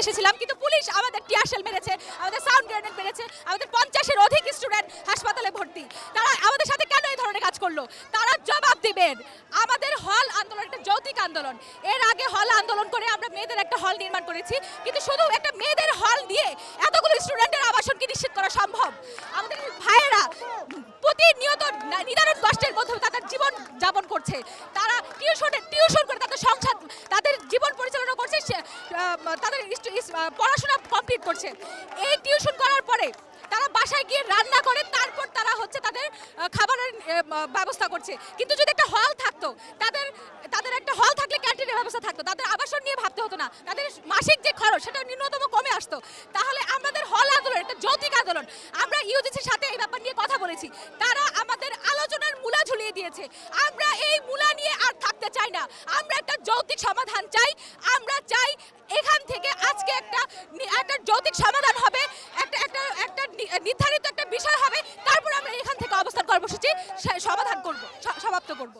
এসেছিলাম, কিন্তু পুলিশ আমাদের টিয়ার শেল মেরেছে, আমাদের সাউন্ড গ্রেনেড মেরেছে, আমাদের 50-এর অধিক স্টুডেন্ট হাসপাতালে ভর্তি। তারা আমাদের সাথে কেন এই ধরনের কাজ করলো? তারা জবাব দিবেন। আমাদের হল আন্দোলন একটা যৌতিক আন্দোলন। এর আগে হল আন্দোলন করে আমরা মেয়েদের একটা হল নির্মাণ করেছি, কিন্তু শুধু একটা মেয়েদের হল দিয়ে এতগুলো স্টুডেন্টের আবাসন কি নিশ্চিত করা সম্ভব? আমাদের ভাইয়েরা প্রতিনিয়ত নিদারুণ কষ্টের মধ্যে তাদের জীবন যাপন করছে। তারা টিউশন করে তাদের সংসার, তাদের জীবন পরিচালনা করছে, তাদের পড়াশোনা কমপ্লিট করছে। এই টিউশন করার পরে তারা বাসায় গিয়ে রান্না করে তারপর তারা হচ্ছে তাদের খাবারের ব্যবস্থা করছে। কিন্তু যদি একটা হল থাকতো, তাদের একটা হল থাকলে ক্যান্টিনের ব্যবস্থা থাকতো, তাদের আবাসন নিয়ে ভাবতে হতো না, তাদের মাসিক যে খরচ সেটা ন্যূনতম কমে আসতো। তাহলে আমাদের হল আন্দোলন একটা যৌতিক আন্দোলন। আমরা ইউজিসির সাথে এই ব্যাপার নিয়ে কথা বলেছি, তারা আমাদের আলোচনার মূলা ঝুলিয়ে দিয়েছে। আমরা এই মূলা নিয়ে আর থাকতে চাই না, আমরা একটা যৌতিক সমাধান চাই। আমরা চাই এখান থেকে আজকে একটা যৌতিক সমাধান হবে, একটা নির্ধারিত একটা বিষয় হবে, তারপর আমরা এখান থেকে অবস্থান কর্মসূচি সমাধান করব, সমাপ্ত করব।